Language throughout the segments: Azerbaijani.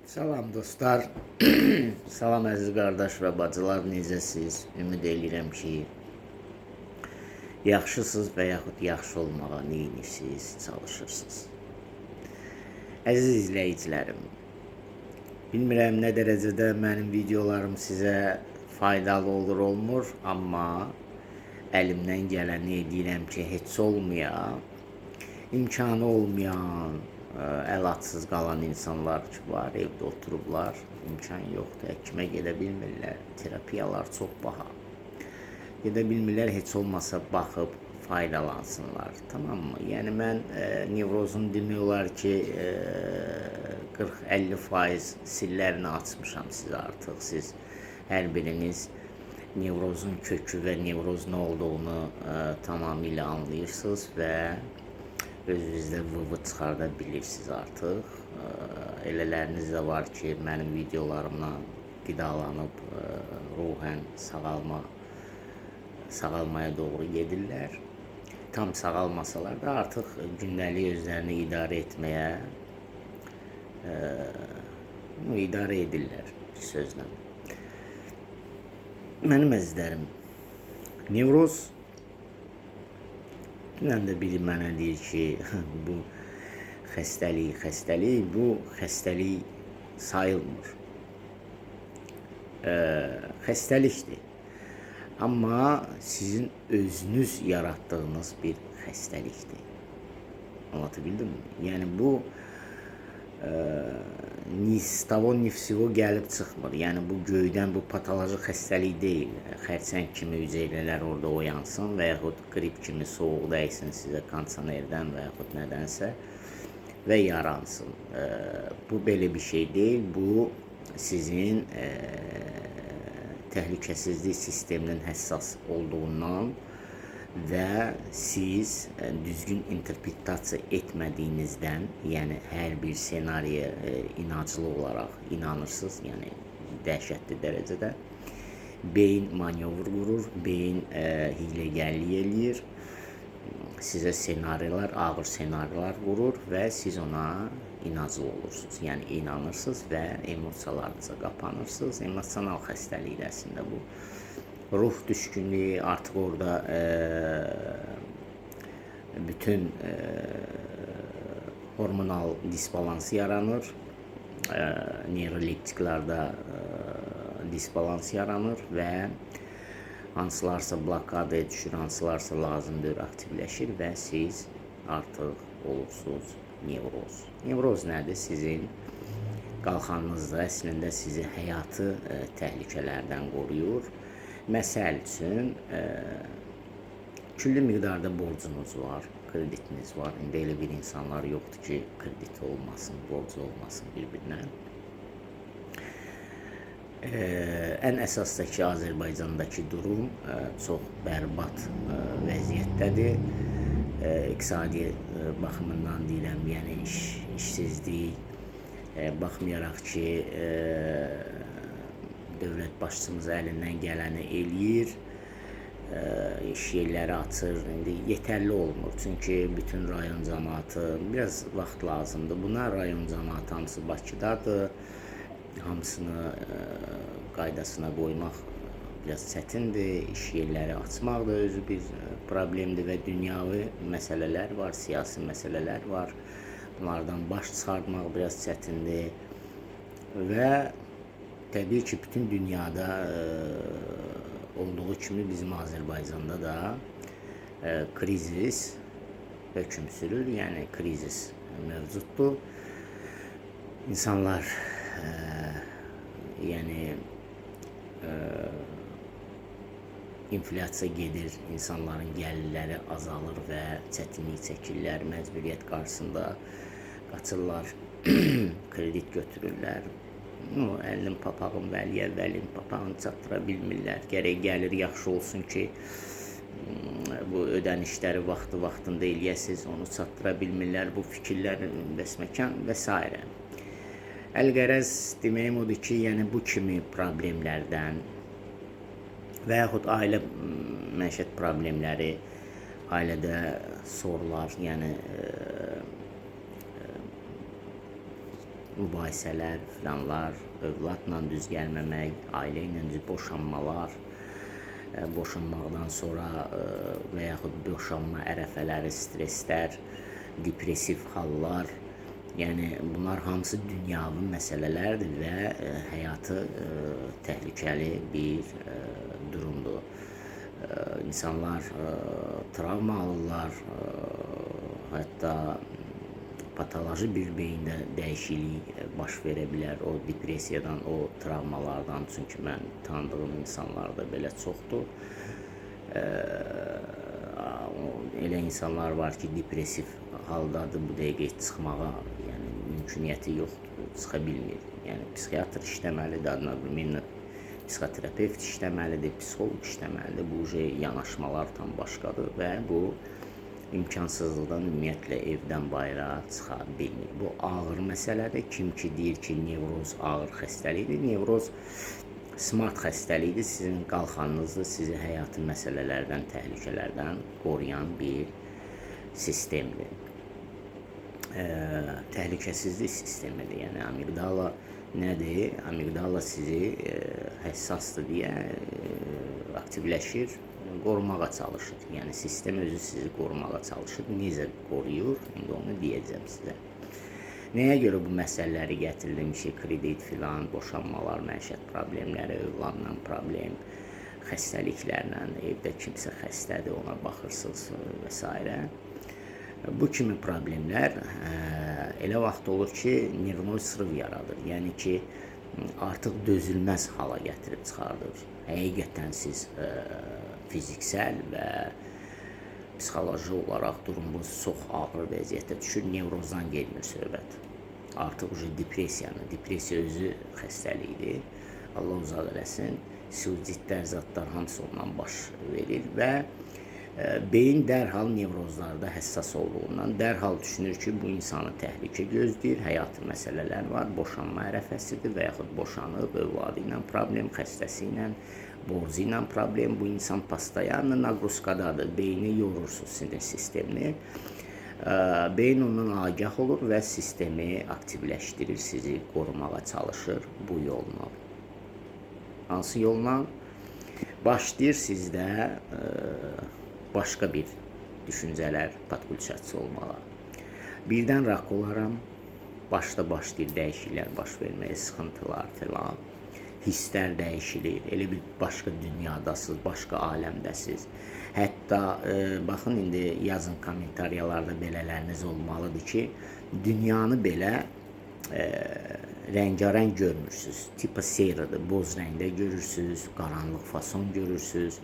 Salam dostlar, salam əziz qardaş və bacılar, necəsiz? Ümid edirəm ki, yaxşısınız və yaxud yaxşı olmağa neyinirsiniz, çalışırsınız. Əziz izləyicilərim, bilmirəm nə dərəcədə mənim videolarım sizə faydalı olur, olmur, amma əlimdən gələni edirəm ki, heç olmaya, imkanı olmayan, əlacsız qalan insanlar ki var, evdə oturublar, imkan yoxdur, həkimə gedə bilmirlər, terapiyalar çox baha. Gedə bilmirlər, heç olmasa baxıb faydalansınlar, tamam mı? Yəni mən nevrozun demək olar ki 40-50% sirlərini açmışam sizə artıq. Siz hər biriniz nevrozun kökü və nevroz nə olduğunu tamamilə anlayırsınız və özünüzdə vıvı çıxarda bilirsiniz artıq. Elələriniz də var ki, mənim videolarımdan qidalanıb ruhən sağalmaya doğru gedirlər. Tam sağalmasalar da artıq gündəlik özlərini idarə etməyə idarə edirlər bir sözlə. Mənim əzizlərim, nevroz dünən də biri mənə deyir ki, bu xəstəlik, bu xəstəlik sayılmır. Xəstəlikdir. Amma sizin özünüz yaratdığınız bir xəstəlikdir. Anlatabildim mi? Yəni bu ni z того ni всего gəlib çıxmır. Yəni bu göydən bu patoloji xəstəlik deyil. Xərçəng kimi hüceyrələr orada oyansın və yaxud qrip kimi soğuq dəysin sizə kondisionerdən və yaxud nədənsə və yaransın. Bu belə bir şey deyil. Bu sizin təhlükəsizlik sisteminin həssas olduğundan və siz düzgün interpretasiya etmədiyinizdən, yəni hər bir senariyə inançlı olaraq inanırsınız, yəni dəhşətli dərəcədə beyin manevr qurur, beyin hiyləgərlik eləyir, sizə senarilər, ağır senarilər qurur və siz ona inançlı olursunuz, yəni inanırsınız və emosiyalarınıza qapanırsınız. Emosional xəstəlik əslində bu. Ruh düşkünlüğü artık orada bütün hormonal disbalans yaranır. Neyroleptiklarda disbalans yaranır və hansılarsa blokadaya düşür, hansılarsa lazımdır aktivləşir və siz artıq olursunuz nevroz. Nevroz nədir? Sizin qalxanınızda əslində sizi həyatı təhlükələrdən qoruyur. Məsəl üçün, küllü miqdarda borcunuz var, kreditiniz var. İndi elə bir insanlar yoxdur ki, krediti olmasın, borcu olmasın bir-birinə. Ən əsasdakı Azərbaycandakı durum çox bərbad vəziyyətdədir. İqtisadi baxımından deyirəm, yəni işsizlik, baxmayaraq ki, dövlət başçımız əlindən gələni eləyir, iş yerləri açır, indi yetərli olmur. Çünki bütün rayon cəmaatı, biraz vaxt lazımdır. Buna rayon cəmaatı hamısı Bakıdadır, hamısını qaydasına qoymaq biraz çətindir. İş yerləri açmaq da özü bir problemdir və dünyavi məsələlər var, siyasi məsələlər var. Bunlardan baş çıxartmaq biraz çətindir və təbii ki, bütün dünyada olduğu kimi bizim Azərbaycanda da krizis hökm sürür, yəni krizis mövcuddur. İnsanlar yəni inflyasiya gedir, insanların gəlirləri azalır və çətinlik çəkirlər, məcburiyyət qarşısında qaçırlar, kredit götürürlər. Əlin papağın vəliyə, vəlin papağını çatdıra bilmirlər. Gərək gəlir yaxşı olsun ki, bu ödənişləri vaxtında eləyəsiz, onu çatdıra bilmirlər. Bu fikirlər bəsməkan və s. Əlqərəz deməyim odur ki, yəni bu kimi problemlərdən və yaxud ailə məişət problemləri, ailədə sorular, yəni mübahisələr filanlar, övladla düz gəlməmək, ailə ilə düz boşanmalar, boşanmaqdan sonra və yaxud boşanma ərəfələri, stresslər, depressiv hallar, yəni bunlar hamısı dünyavi məsələlərdir və həyatı təhlükəli bir durumdur. İnsanlar travma alırlar, hətta patoloji bir beyində dəyişiklik baş verə bilər o depressiyadan, o travmalardan. Çünki mən tanıdığım insanlarda belə çoxdur. Elə insanlar var ki, depressiv haldadır, bu dəqiqə çıxmağa yəni mümküniyyəti yoxdur, çıxa bilmir. Yəni psixiatr işləməlidir, adına bir psixoterapevt işləməlidir, psixoloq işləməlidir. Bu yanaşmalar tam başqadır və bu imkansızlıqdan ümumiyyətlə evdən bayıra çıxa bilmir. Bu ağır məsələdir. Kim ki deyir ki, nevroz ağır xəstəlikdir, nevroz smart xəstəlikdir, sizin qalxanınızdır, sizi həyati məsələlərdən, təhlükələrdən qoruyan bir sistemdir. Təhlükəsizlik sistemidir. Yəni amigdala nədir? Amigdala sizi həssasdır deyə aktivləşir, qorumağa çalışır. Yəni sistem özü sizi qorumağa çalışır. Necə qoruyur? İndi onu deyəcəm sizə. Nəyə görə bu məsələləri gətirdim ki, kredit filan, boşanmalar, məişət problemləri, övladla problem, xəstəliklərlə, evdə kimsə xəstədir, ona baxırsınız və s. Bu kimi problemlər elə vaxt olur ki, nervoz sırf yaradır. Yəni ki, artıq dözülməz hala gətirib çıxardır. Həqiqətən siz fiziksel və psixoloji olaraq durumunuz çox ağır vəziyyətə düşür, nevrozdan gelmir söhbət. Artıq depressiya özü xəstəlikdir. Allah uzaq eləsin. Suicidlər, zadlar hamısı ondan baş verir və beyin dərhal nevrozlarda həssas olduğundan dərhal düşünür ki, bu insanı təhlükə gözləyir, həyati məsələlər var, boşanma ərəfəsidir və yaxud boşanıb, övladı ilə problem, xəstəsi ilə, borcu ilə problem, bu insan pastayanlı naqruskadadır, beyni yorursunuz sinir sistemini. Beyin ondan agah olur və sistemi aktivləşdirir, sizi qorumağa çalışır bu yolla. Hansı yolla? Başlayır sizdə başqa bir düşüncələr patkulçatçı olmağa. Birdən rak olaram, başda başlayır dəyişikliklər baş verməyə, sıxıntılar filan. Hisslər dəyişilir, elə bir başqa dünyadasınız, başqa aləmdəsiniz. Hətta baxın, indi yazın kommentariyalarda belələriniz olmalıdır ki, dünyanı belə rəngarəng görmürsünüz. Tipa seyridir, boz rəngdə görürsünüz, qaranlıq fason görürsünüz.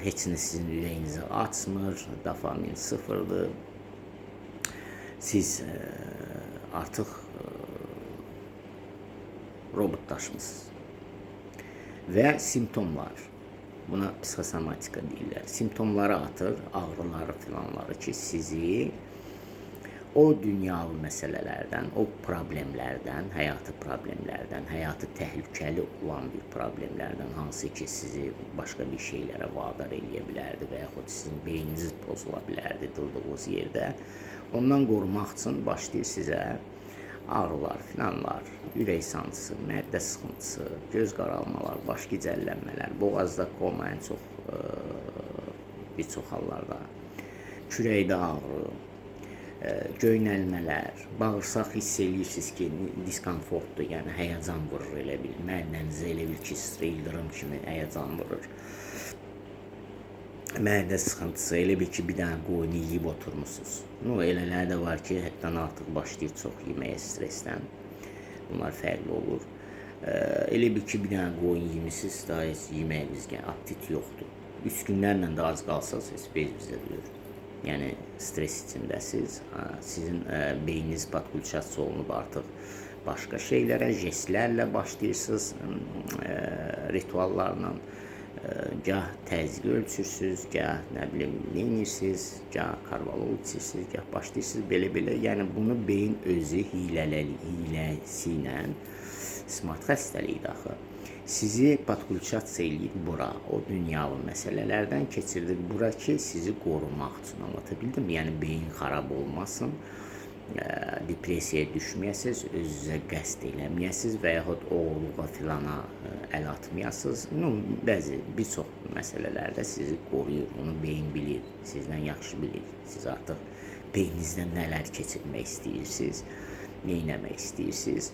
Heç nə sizin ürəyinizi açmır, dopamin sıfırdır. Siz artıq robotlaşmısınız. Və simptomlar, buna psixosomatika deyirlər. Simptomları atır, ağrıları filanları ki, sizi o dünyavi məsələlərdən, o problemlərdən, həyatı təhlükəli olan bir problemlərdən, hansı ki, sizi başqa bir şeylərə vadar eləyə bilərdi və yaxud sizin beyniniz pozula bilərdi durdığınız yerdə. Ondan qorumaq üçün başlayır sizə ağrılar filanlar, ürək sancısı, məddə sıxıntısı, göz qaralmalar, baş gicəllənmələr, boğazda koma ən çox bir çox hallarda, kürəkdə ağrı, göynəlmələr, bağırsaq hiss edirsiniz ki, diskomfortdur, yəni həyəcan vurur elə bil, mədənizə elə bil ki, sıyrıldırım kimi həyəcan vurur. Mədə sıxıntısı, elə bil ki, bir dənə qoyunu yiyib oturmuşsunuz. Elələr də var ki, həddən artıq başlayır çox yeməyə stressdən. Bunlar fərqli olur. Elə bil ki, bir dənə qoyun yemişsiniz, daha heç yeməyiniz, aptit yoxdur. 3 günlərlə də az qalsanız, heç bezbizə duyur. Yəni stres içindəsiniz, sizin beyniniz patkulçatçı olunub artıq başqa şeylərə, jestlərlə başlayırsınız, rituallarla, gah təzyiq ölçürsünüz, gah nə bilim neyinirsiniz, gah karvalol içirsiniz, gah başlayırsınız belə-belə. Yəni bunu beyin özü hiləsi ilə, smart xəstəlikdir axı, sizi patkulçatçı eləyir bura, o dünyavi məsələlərdən keçirdir bura ki, sizi qorumaq üçün, anlatabildim. Yəni beyin xarab olmasın, depressiyaya düşməyəsiniz, özünüzə qəsd eləməyəsiniz və yaxud oğurluğa filana əl atmayasınız. Bəzi bir çox məsələlərdə sizi qoruyur, onu beyin bilir, sizdən yaxşı bilir. Siz artıq beyninizdən nələr keçirmək istəyirsiniz, nə etmək istəyirsiniz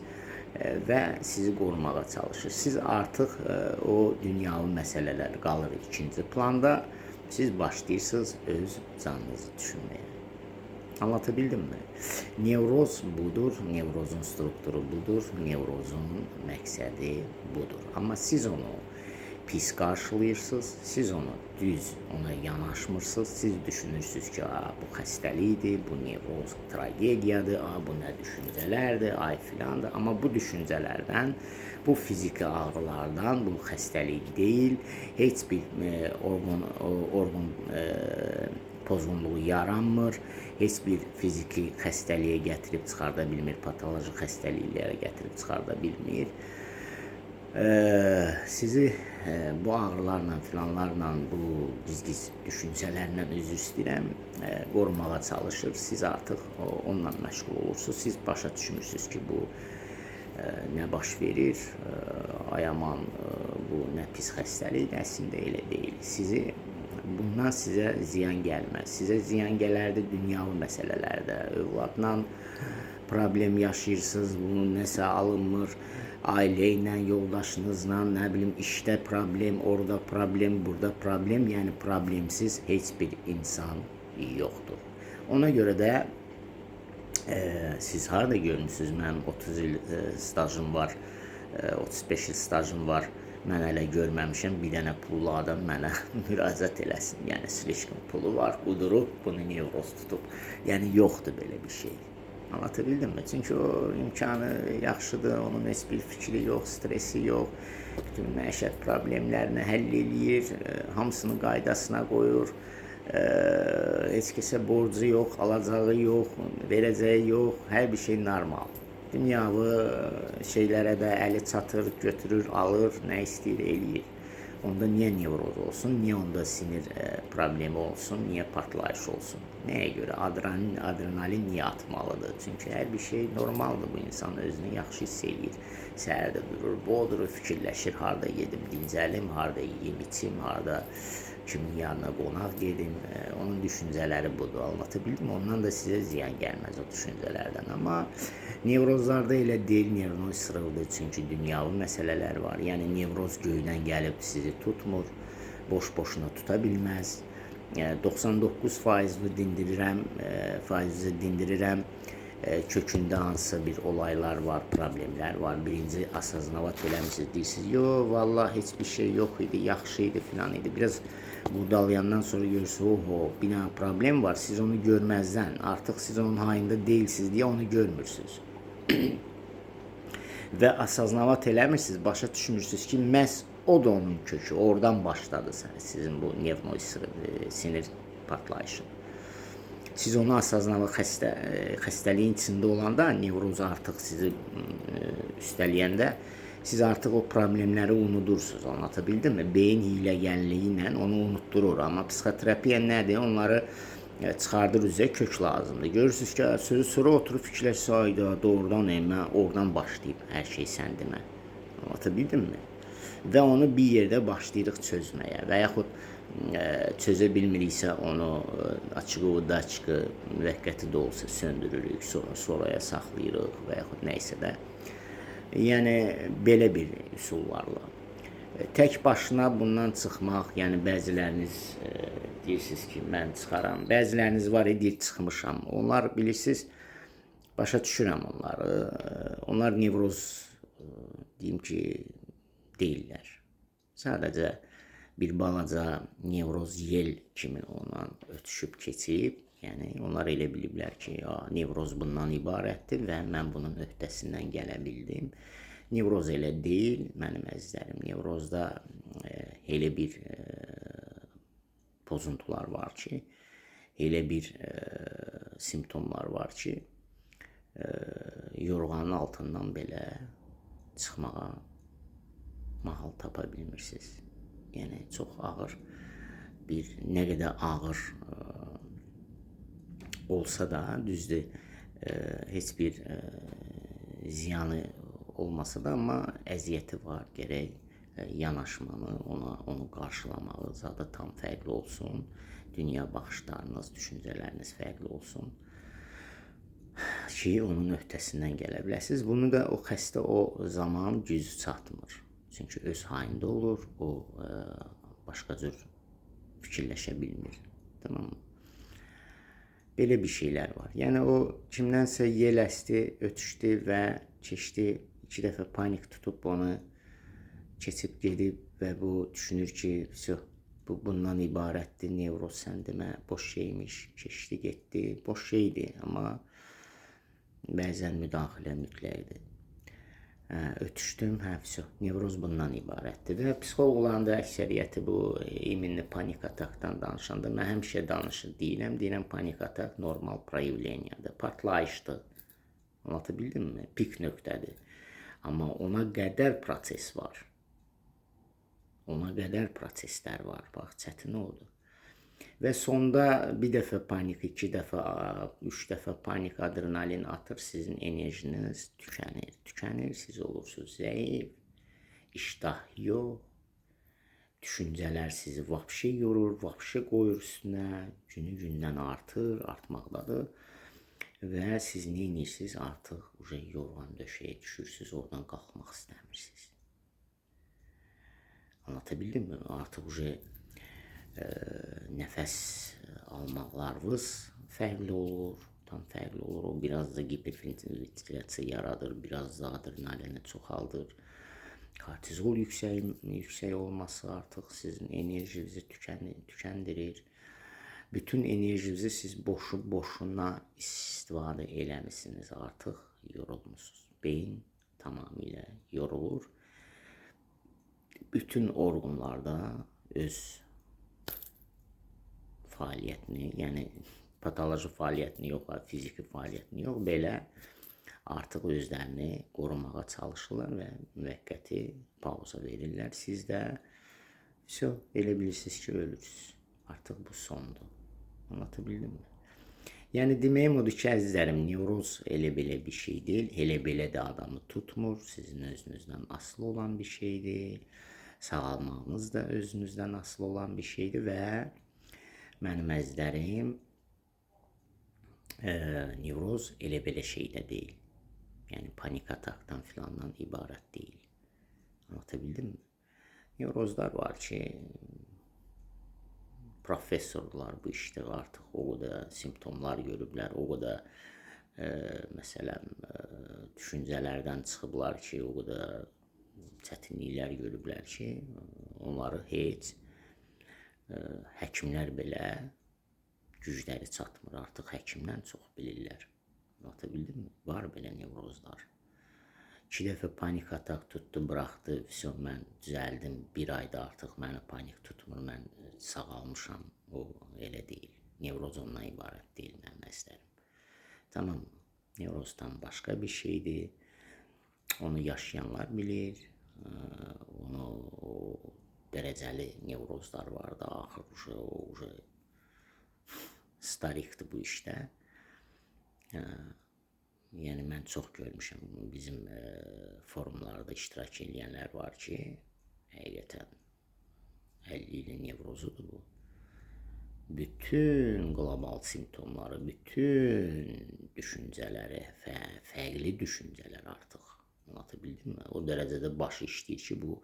və sizi qorumağa çalışır. Siz artıq o dünyavi məsələlər qalır ikinci planda, siz başlayırsınız öz canınızı düşünməyə. Anlatabildim mi? Nevroz budur, nevrozun strukturu budur, nevrozun məqsədi budur. Amma siz onu pis qarşılayırsınız, siz onu düz ona yanaşmırsınız, siz düşünürsünüz ki, bu xəstəlikdir, bu nevroz tragediyadır, bu nə düşüncələrdir, ay filandır. Amma bu düşüncələrdən, bu fiziki ağrılardan, bu xəstəlik deyil, heç bir orqan pozğunluğu yaranmır, heç bir fiziki xəstəliyə gətirib çıxarda bilmir, patoloji xəstəliklərə gətirib çıxarda bilmir. Sizi bu ağrılarla, filanlarla, bu giz-giz düşüncələrlə, üzr istəyirəm, qorumağa çalışır. Siz artıq onunla məşğul olursunuz. Siz başa düşmürsünüz ki, bu nə baş verir, ay aman, bu nə pis xəstəlik, əslində elə deyil. Bundan sizə ziyan gəlməz. Sizə ziyan gələrdi dünyavi məsələlərdə. Övladla problem yaşayırsınız, bunun nəsə alınmır, ailə ilə, yoldaşınızla, nə bilim, işdə problem, orada problem, burada problem, yəni problemsiz heç bir insan yoxdur. Ona görə də siz harada görmüsünüz? Mənim 30 il stajım var, 35 il stajım var. Mən hələ görməmişəm, bir dənə pullu adam mənə müraciət eləsin. Yəni, slişkin pulu var, qudurub, bunu nevroz tutub. Yəni, yoxdur belə bir şey. Anlatabildim mi? Çünki o imkanı yaxşıdır, onun heç bir fikri yox, stresi yox. Bütün məişət problemlərini həll eləyir, hamısını qaydasına qoyur. Heç kəsə borcu yox, alacağı yox, verəcəyi yox, hər bir şey normal. Dünyavi şeylərə də əli çatır, götürür, alır, nə istəyir, eləyir. Onda niyə nevroz olsun, niyə onda sinir problemi olsun, niyə partlayış olsun? Nəyə görə? Adrenalin niyə atmalıdır? Çünki hər bir şey normaldır, bu insan özünü yaxşı hiss eləyir. Səhərdə durur, bodurur, fikirləşir, harada yedim, dincəlim, harada yiyim, içim, harada kimin yanına qonaq gedim, onun düşüncələri budur, anlatabildim. Ondan da sizə ziyan gəlməz o düşüncələrdən. Amma nevrozlarda elə deyil, nevroz sırıqdır, çünki dünyavi məsələlər var. Yəni, nevroz göydən gəlib sizi tutmur, boş-boşuna tuta bilməz. 99% dindirirəm, kökündə hansısa bir olaylar var, problemlər var. Birinci asaznavat eləmişsiniz, deyirsiniz, yox, vallahi heç bir şey yox idi, yaxşı idi, filan idi. Biraz qurdalayandan sonra görürsünüz, bir dənə problem var, siz onu görməzdən, artıq siz onun hayında deyilsiniz deyə onu görmürsünüz. Və asaznavat eləmirsiniz, başa düşmürsünüz ki, məhz o da onun kökü, oradan başladı sizin bu nevroz sinir partlayışı. Siz onu asaznavat xəstəliyin içində olanda, nevroz artıq sizi üstələyəndə, siz artıq o problemləri unudursunuz, anlatabildim mi? Beyin hiyləgənliyi ilə onu unutdurur. Amma psixoterapiya nədir? Onları çıxardır üzrə kök lazımdır. Görürsünüz ki, sözü sonra oturub fikirləşsə, ayda, doğrudan mən oradan başlayıb hər şey sən demə. Anlatabildim mi? Və onu bir yerdə başlayırıq çözməyə və yaxud çözə bilmiriksə onu açıq-daçıq, müvəqqəti də olsa söndürürük, sonraya saxlayırıq və yaxud nəysə də. Yəni, belə bir üsullarla. Tək başına bundan çıxmaq, yəni bəziləriniz deyirsiniz ki, mən çıxaram, bəziləriniz var, deyir, çıxmışam. Onlar, bilirsiniz, başa düşürəm onları. Onlar nevroz, deyim ki, deyirlər. Sadəcə bir balaca nevroz yel kimi ondan ötüşüb keçib. Yəni, onlar elə biliblər ki, nevroz bundan ibarətdir və mən bunun öhdəsindən gələ bildim. Nevroz elə deyil, mənim əzizlərim. Nevrozda elə bir pozuntular var ki, elə bir simptomlar var ki, yorğanın altından belə çıxmağa mahal tapa bilmirsiniz. Yəni, çox ağır bir, nə qədər ağır olsa da, düzdür, heç bir ziyanı olmasa da, amma əziyyəti var. Gərək yanaşmanı, onu qarşılamağı zadı tam fərqli olsun. Dünya baxışlarınız, düşüncələriniz fərqli olsun ki, onun öhdəsindən gələ biləsiniz. Bunu da o xəstə o zaman gücü çatmır. Çünki öz hayında olur, o başqa cür fikirləşə bilmir. Tamam mı? Belə bir şeylər var. Yəni o kimdənsə yel əsdi, ötüşdü və keçdi, 2 dəfə panik tutub onu keçib gedib və bu düşünür ki, bu bundan ibarətdir, nevroz sən demə, boş şeymiş, keçdi, getdi, boş şeydir, amma bəzən müdaxilə mütləqdir. Ötüşdüm, nevroz bundan ibarətdir və psixoloqların da əksəriyyəti bu iminli panik atakdan danışanda mən həmişə deyirəm panik atak normal proyevleniyadır, partlayışdır. Anlatabildim mi? Pik nöqtədir. Amma ona qədər proses var. Ona qədər proseslər var. Bax, çətin oldu. Və sonda bir dəfə panik, 2 dəfə, 3 dəfə panik, adrenalin atır, sizin enerjiniz tükənir, siz olursunuz zəif, iştah yox, düşüncələr sizi vapşe yorur, vapşe qoyur üstünə, günü-gündən artır, artmaqdadır və siz nə edirsiniz? Artıq yorğan döşəyə düşürsünüz, oradan qalxmaq istəmirsiniz. Anlatabildim mi? Artıq nəfəs almaqlarınız fərqli olur, tam fərqli olur. O biraz da hiperventilasiya yaradır, biraz da adrenalini çoxaldır. Kortizol yüksək olması artıq sizin enerjinizi tükəndirir. Bütün enerjinizi siz boşuna istifadə eləmişsiniz, artıq yorulmuşsunuz. Beyin tamamilə yorulur. Bütün orqanlarda öz fəaliyyətini, yəni patoloji fəaliyyətini yox, fiziki fəaliyyətini yox, belə artıq özlərini qorumağa çalışırlar və müvəqqəti pauza verirlər. Siz də elə bilirsiniz ki, ölürsünüz. Artıq bu sondur. Anlatabildim mi? Yəni deməyim odur ki, əzizlərim, nevroz elə-belə bir şey deyil. Elə-belə də adamı tutmur. Sizin özünüzdən asılı olan bir şeydir. Sağalmağınız da özünüzdən asılı olan bir şeydir və mənim əzizlərim, nevroz elə-belə şey də deyil. Yəni panik ataktan filandan ibarət deyil. Anlatabildim mi? Nevrozlar var ki, professorlar bu işdə artıq o qədər simptomlar görüblər, o qədər məsələn düşüncələrdən çıxıblar ki, o qədər çətinliklər görüblər ki, onları heç həkimlər belə gücləri çatmır, artıq həkimdən çox bilirlər. Anlatabildim mi? Var belə nevrozlar. 2 dəfə panik atak tutdu, bıraxdı, mən düzəldim, 1 ayda artıq məni panik tutmur, mən sağalmışam, o elə deyil. Nevroz ondan ibarət deyil, mənim əzizlərim. Tamam, nevrozdan başqa bir şeydir, onu yaşayanlar bilir, o dərəcəli nevrozlar var da, axır o starikdir bu işdə. Yəni mən çox görmüşəm, bizim forumlarda iştirak edənlər var ki, həqiqətən 50 ilin nevrozudur bu. Bütün qlobal simptomları, bütün düşüncələri, fərqli düşüncələr artıq, anlatabildim mi? O dərəcədə başı işləyir ki, bu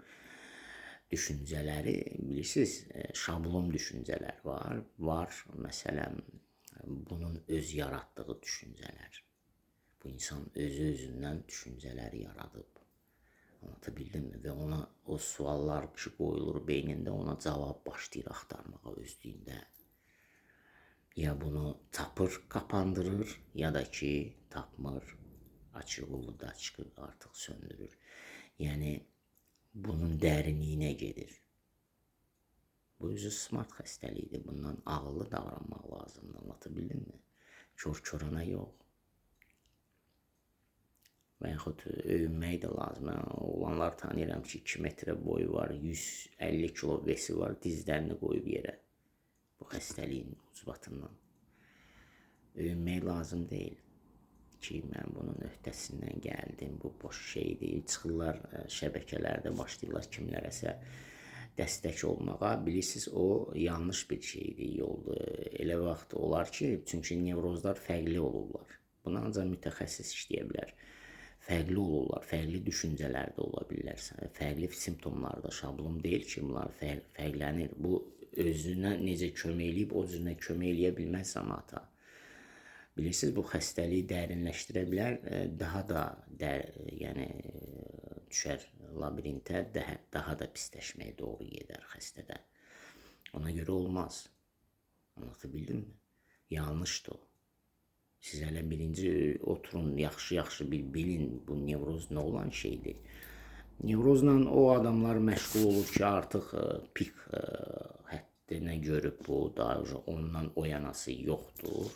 düşüncələri, bilirsiniz, şablon düşüncələr var, məsələn, bunun öz yaratdığı düşüncələr. Bu insan özündən düşüncələri yaradıb. Anlatabildim mi? Və ona o suallar ki qoyulur beynində, ona cavab başlayır axtarmağa özlüyündə. Ya bunu tapır, kapandırır, ya da ki tapmır, açıq olur da çıxır, artıq söndürür. Yəni bunun dərinliyinə gedir. Bu özü smart xəstəlikdir. Bundan ağıllı davranmaq lazımdır. Anlatabildim mi? Kör-körana yox. Və yaxud övünmək də lazım. Oğlanlar tanıyıram ki, 2 metrə boyu var, 150 kilo vesi var, dizlərini qoyub yerə. Bu xəstəliyin ucbatından. Övünmək lazım deyil. ki, mən bunun öhdəsindən gəldim, bu boş şeydir. Çıxırlar şəbəkələrdə, başlayırlar kimlərəsə dəstək olmağa. Bilirsiniz, o yanlış bir şeydir, yoldur. Elə vaxt olar ki, çünki nevrozlar fərqli olurlar. Buna ancaq mütəxəssis işləyə bilər. Fərqli olurlar, fərqli düşüncələrdə ola bilirlər, fərqli simptomlarda, şablon deyil ki, bunlar fərqlənir. Bu özünə necə kömək eləyib, o cürünə kömək eləyə bilməz cəmaata. Bilirsiniz, bu xəstəliyi dərinləşdirə bilər, daha da yəni düşər labirintə, daha da pisləşməyə doğru gedər xəstədə. Ona görə olmaz. Anlatabildim mi? Yanlışdır o. Siz hələ birinci oturun, yaxşı-yaxşı bir bilin bu nevroz nə olan şeydir. Nevrozla o adamlar məşğul olur ki, artıq pik həddinə görüb bu, daha ondan o yanası yoxdur.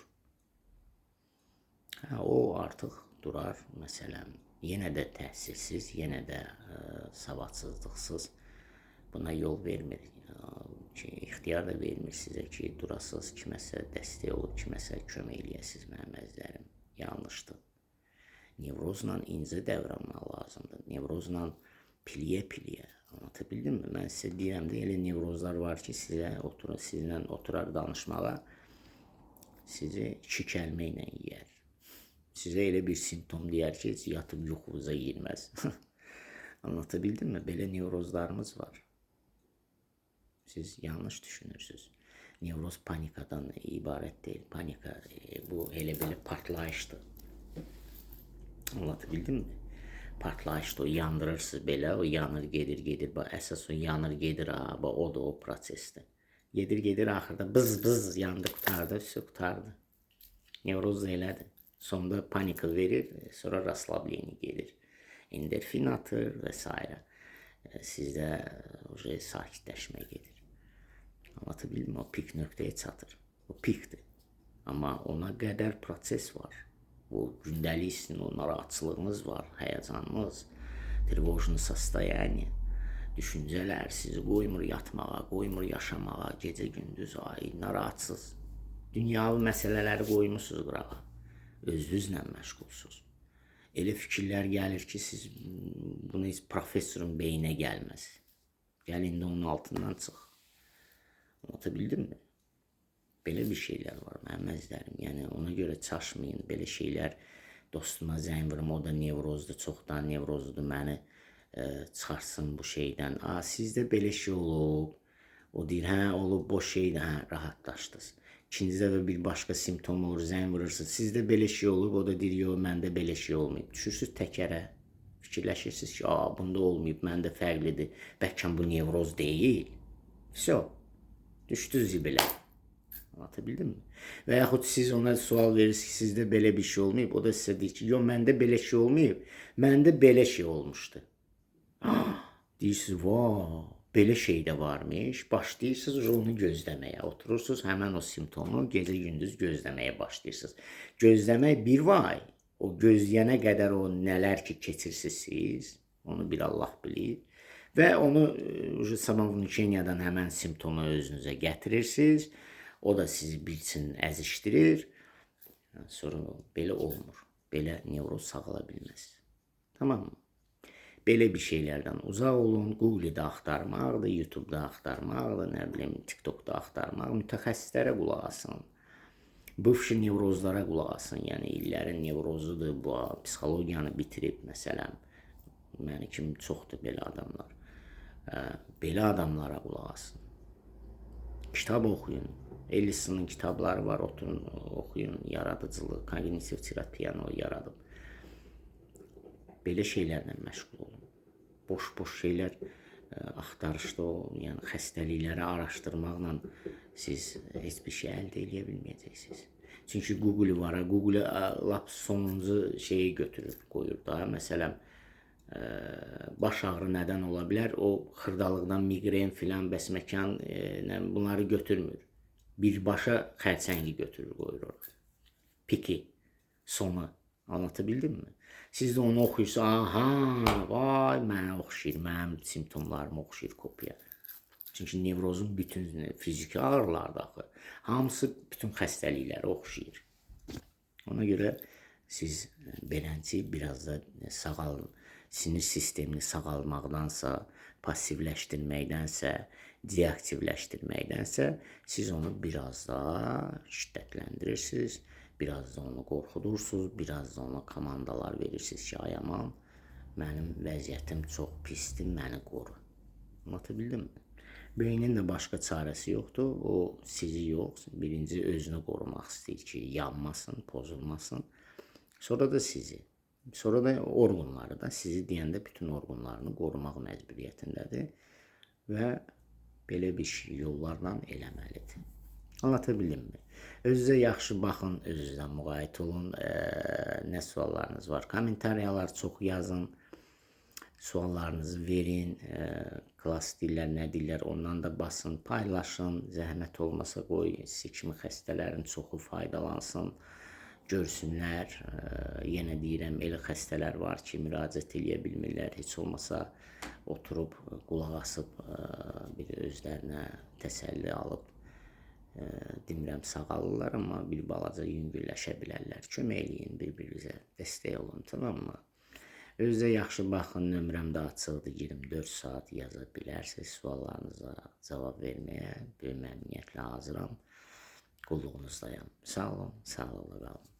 O artıq durar, məsələn, yenə də təhsilsiz, yenə də savadsızlıqsız buna yol vermir. Ki, ixtiyar da vermir sizə ki, durasınız, kiməsə dəstək olub, kiməsə kömək eləyəsiniz, mənim əzizlərim. Yanlışdır. Nevrozla incə davranmaq lazımdır. Nevrozla piliyə-piliyə. Anlatabildim mi? Mən sizə deyirəm də, elə nevrozlar var ki, sizinlə oturar danışmağa, sizi 2 kəlmə ilə yiyər. Sizə elə bir simptom deyər ki, yatıb yuxunuza girməz. Anlatabildim mi? Belə nevrozlarımız var. Siz yanlış düşünürsünüz. Nevroz panikadan ibarət deyil. Panika bu elə belə partlayışdır. Anlatabildim mi? Partlayışdır, o yandırırsınız belə, o yanır, gedir. Əsas o yanır, gedir, o da o prosesdir. Gedir, axırda bız yandı, qutardı. Nevroz da elədir. Sonunda panika verir, sonra rastlablyeni gelir. Endorfin atır və s. Sizdə sakitləşmə gedir. Anlatabildim mi? O pik nöqtəyə çatır. O pikdir. Amma ona qədər proses var. O gündəlik sizin o narahatçılığınız var, həyəcanınız, trivojni состояние, düşüncələr sizi qoymur yatmağa, qoymur yaşamağa, gecə-gündüz, narahatsız. Dünyavi məsələləri qoymusunuz qırağa. Özünüzlə məşğulsuz. Elə fikirlər gəlir ki, siz bunu heç professorun beyninə gəlməz. Gəlin də onun altından çıx. Anlatabildim mi? Belə bir şeylər var mənim əzizlərim. Yəni ona görə çaşmayın. Belə şeylər dostuma zəng vurum, o da nevrozdur, çoxdan nevrozdur, məni çıxarsın bu şeydən. Sizdə belə şey olub. O deyir, olub, boş şeydir, rahatlaşdınız. İkinci dəfə bir başqa simptom olur, zəng vurursunuz. Sizdə belə şey olub, o da deyir, yox, məndə belə şey olmayıb. Düşürsünüz təkərə, fikirləşirsiniz ki, bunda olmayıb, məndə fərqlidir. Bəlkə bu nevroz deyil. Vəsə, düşdünüz zibilə. Anlatabildim mi? Və yaxud siz ona sual verirsiniz ki, sizdə belə bir şey olmayıb, o da sizə deyir ki, yox, məndə belə şey olmayıb, məndə belə şey olmuşdu. Deyirsiniz, belə şey də varmış, başlayırsınız onu gözləməyə, oturursunuz, həmən o simptomu gecə-gündüz gözləməyə başlayırsınız. Gözləmək bir vay, o gözləyənə qədər o nələr ki keçirsiniz, onu bir Allah bilir. Və onu samavnikeniyadan həmən simptomu özünüzə gətirirsiniz, o da sizi bilsin, əzişdirir, sonra belə olmur, belə nevroz sağala bilməz. Tamam mı? Belə bir şeylərdən uzaq olun, Google-də axtarmaqdır, YouTube-da axtarmaqdır, nə bilim, TikTok-da axtarmaq, mütəxəssislərə qulaq asın. Bıvşı nevrozlara qulaq asın, yəni illərin nevrozudur, bu psixologiyanı bitirib, məsələn, məni kimi çoxdur belə adamlar. Belə adamlara qulaq asın. Kitab oxuyun, Ellison'un kitabları var, oturun, oxuyun, yaradıcılıq, kognitiv terapiyanı o yaradıb. Belə şeylərlə məşğul olun. Boş-boş şeylər axtarışda o, yəni xəstəlikləri araşdırmaqla siz heç bir şey əldə edə bilməyəcəksiniz. Çünki Google var, Google lap sonuncu şeyi götürür, qoyur da. Məsələn, baş ağrı nədən ola bilər? O xırdalıqdan migren filan, bəsməkan bunları götürmür. Birbaşa xərçəngi götürür, qoyur orada. Piki, sonu. Anlatabildim mi? Siz də onu oxuyursunuz, vay, mənə oxşayır, mənim simptomlarım oxşayır kopya. Çünki nevrozun bütün fiziki ağrılar daxı, hamısı bütün xəstəlikləri oxşayır. Ona görə siz beləncə biraz da sinir sistemini sağalmaqdansa, passivləşdirməkdənsə, deaktivləşdirməkdənsə, siz onu biraz da şiddətləndirirsiniz, biraz da onu qorxudursunuz, biraz da ona komandalar verirsiniz ki, ay aman, mənim vəziyyətim çox pisdir, məni qoru. Anlatabildim mi? Beynin də başqa çarəsi yoxdur. O sizi yox, birinci özünü qorumaq istəyir ki, yanmasın, pozulmasın. Sonra da sizi. Sonra da orqanları da sizi deyəndə bütün orqanlarını qorumaq məcburiyyətindədir və belə bir yollarla eləməlidir. Anlatabildim mi? Özünüzə yaxşı baxın, özünüzlə müğayət olun. Nə suallarınız var? Kommentariyalar çox yazın. Suallarınızı verin, klass dillər, nə dillər, ondan da basın, paylaşın, zəhmət olmasa qoy, siz kimi xəstələrin çoxu faydalansın, görsünlər. Yenə deyirəm, elə xəstələr var ki, müraciət eləyə bilmirlər, heç olmasa oturub, qulaq asıb, bir özlərinə təsəlli alıb, demirəm sağalırlar, amma bir balaca yüngülləşə bilərlər. Kömək eləyin bir-birinizə, dəstək olun, tamam mı? Özünüzə yaxşı baxın, nömrəm də açıqdır, 24 saat yaza bilərsiniz, suallarınıza cavab verməyə böyük məmnuniyyətlə hazıram, qulluğunuzdayam. Sağ olun, sağlıqla qalın.